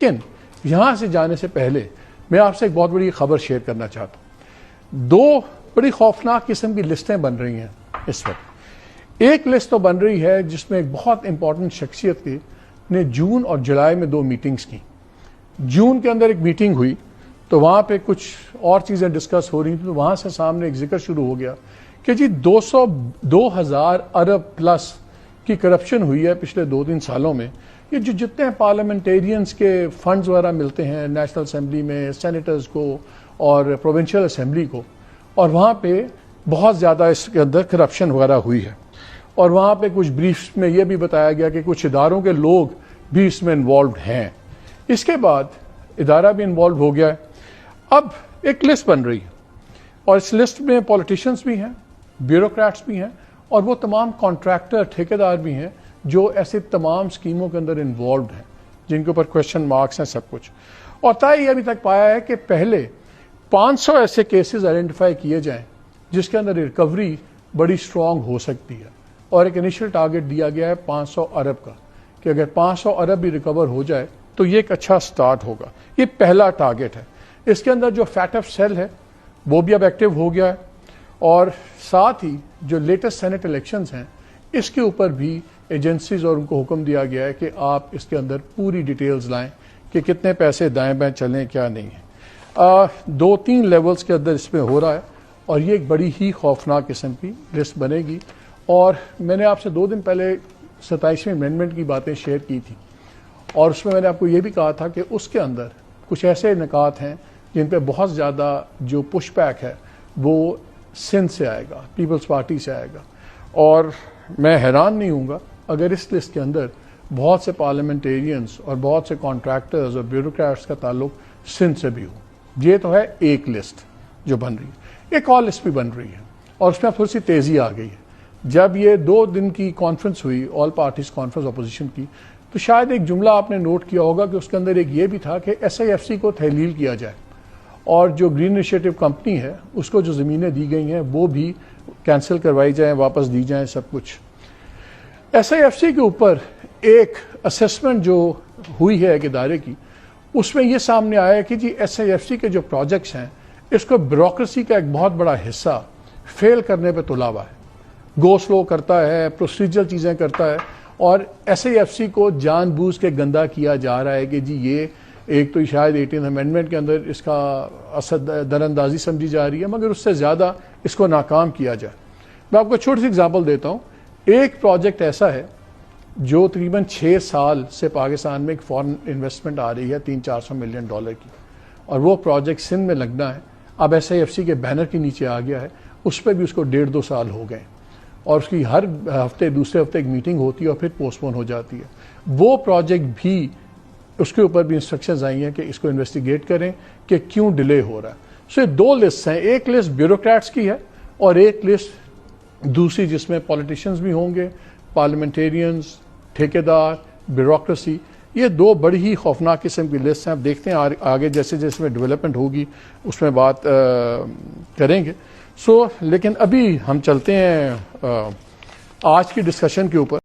لیکن یہاں سے جانے سے پہلے میں آپ سے ایک بہت بڑی خبر شیئر کرنا چاہتا ہوں. دو بڑی خوفناک قسم کی لسٹیں بن رہی ہیں اس وقت. ایک لسٹ تو بن رہی ہے جس میں ایک بہت امپورٹنٹ شخصیت کی نے جون اور جولائی میں 2 میٹنگز کی. جون کے اندر ایک میٹنگ ہوئی تو وہاں پہ کچھ اور چیزیں ڈسکس ہو رہی تھیں، تو وہاں سے سامنے ایک ذکر شروع ہو گیا کہ جی 2,000 ارب پلس کی کرپشن ہوئی ہے پچھلے 2-3 سالوں میں. یہ جتنے پارلیمنٹیرینز کے فنڈز وغیرہ ملتے ہیں نیشنل اسمبلی میں، سینیٹرز کو اور پروونشل اسمبلی کو، اور وہاں پہ بہت زیادہ اس کے اندر کرپشن وغیرہ ہوئی ہے. اور وہاں پہ کچھ بریفس میں یہ بھی بتایا گیا کہ کچھ اداروں کے لوگ بھی اس میں انوالوڈ ہیں. اس کے بعد ادارہ بھی انوالو ہو گیا ہے. اب ایک لسٹ بن رہی ہے اور اس لسٹ میں پولیٹیشنز بھی ہیں، بیوروکریٹس بھی ہیں، اور وہ تمام کانٹریکٹر ٹھیکیدار بھی ہیں جو ایسے تمام اسکیموں کے اندر انوالوڈ ہیں، جن کے اوپر کویشچن مارکس ہیں سب کچھ. اور طے یہ ابھی تک پایا ہے کہ پہلے 500 ایسے کیسز آئیڈینٹیفائی کیے جائیں جس کے اندر ریکوری بڑی اسٹرانگ ہو سکتی ہے. اور ایک انیشل ٹارگٹ دیا گیا ہے 500 ارب کا، کہ اگر 500 ارب بھی ریکور ہو جائے تو یہ ایک اچھا سٹارٹ ہوگا. یہ پہلا ٹارگٹ ہے. اس کے اندر جو فیٹ آف سیل ہے وہ بھی اب ایکٹیو ہو گیا ہے، اور ساتھ ہی جو لیٹسٹ سینٹ الیکشنز ہیں اس کے اوپر بھی ایجنسیز اور ان کو حکم دیا گیا ہے کہ آپ اس کے اندر پوری ڈیٹیلز لائیں کہ کتنے پیسے دائیں بائیں چلیں کیا نہیں ہیں. 2-3 لیولز کے اندر اس میں ہو رہا ہے، اور یہ ایک بڑی ہی خوفناک قسم کی لسٹ بنے گی. اور میں نے آپ سے 2 دن پہلے 27ویں امینڈمنٹ کی باتیں شیئر کی تھی، اور اس میں نے آپ کو یہ بھی کہا تھا کہ اس کے اندر کچھ ایسے نکات ہیں جن پہ بہت زیادہ جو پش بیک ہے وہ سندھ سے آئے گا، پیپلز پارٹی سے آئے گا. اور میں حیران نہیں ہوں گا اگر اس لسٹ کے اندر بہت سے پارلیمنٹیرینز اور بہت سے کانٹریکٹرز اور بیوروکریٹس کا تعلق سندھ سے بھی ہو. یہ تو ہے ایک لسٹ جو بن رہی ہے. ایک اور لسٹ بھی بن رہی ہے، اور اس میں تھوڑی سی تیزی آ گئی ہے. جب یہ 2 دن کی کانفرنس ہوئی، آل پارٹیز کانفرنس اپوزیشن کی، تو شاید ایک جملہ آپ نے نوٹ کیا ہوگا کہ اس کے اندر ایک یہ بھی تھا کہ SIFC کو تحلیل کیا جائے، اور جو گرین انیشیٹو کمپنی ہے اس کو جو زمینیں دی گئی ہیں وہ بھی کینسل کروائی جائیں، واپس دی جائیں سب کچھ. SIFC کے اوپر ایک اسیسمنٹ جو ہوئی ہے ایک ادارے کی، اس میں یہ سامنے آیا کہ جی SIFC کے جو پروجیکٹس ہیں اس کو بیوروکریسی کا ایک بہت بڑا حصہ فیل کرنے پہ تلا ہوا ہے، گو سلو کرتا ہے، پروسیجر چیزیں کرتا ہے، اور SIFC کو جان بوجھ کے گندا کیا جا رہا ہے کہ جی یہ ایک تو شاید 18 امینڈمنٹ کے اندر اس کا در اندازی سمجھی جا رہی ہے، مگر اس سے زیادہ اس کو ناکام کیا جائے. میں آپ کو چھوٹی سی اگزامپل دیتا ہوں. ایک پروجیکٹ ایسا ہے جو تقریباً 6 سال سے پاکستان میں ایک فارن انویسٹمنٹ آ رہی ہے $300-400 ملین کی، اور وہ پروجیکٹ سندھ میں لگنا ہے. اب SIFC کے بینر کے نیچے آ گیا ہے، اس پہ بھی اس کو 1.5-2 سال ہو گئے، اور اس کی ہر ہفتے دوسرے ہفتے ایک میٹنگ ہوتی ہے اور پھر پوسٹ پون ہو جاتی ہے. وہ پروجیکٹ بھی اس کے اوپر بھی انسٹرکشنز آئی ہیں کہ اس کو انویسٹیگیٹ کریں کہ کیوں ڈیلے ہو رہا ہے. سو یہ 2 لسٹ ہیں، ایک لسٹ بیوروکریٹس کی ہے اور ایک لسٹ دوسری جس میں پولیٹیشنز بھی ہوں گے، پارلیمنٹیرینز، ٹھیکیدار، بیوروکریسی. یہ 2 بڑی ہی خوفناک قسم کی لسٹ ہیں. اب دیکھتے ہیں آگے جیسے جیسے میں ڈیولپمنٹ ہوگی اس میں بات کریں گے. لیکن ابھی ہم چلتے ہیں آج کی ڈسکشن کے اوپر.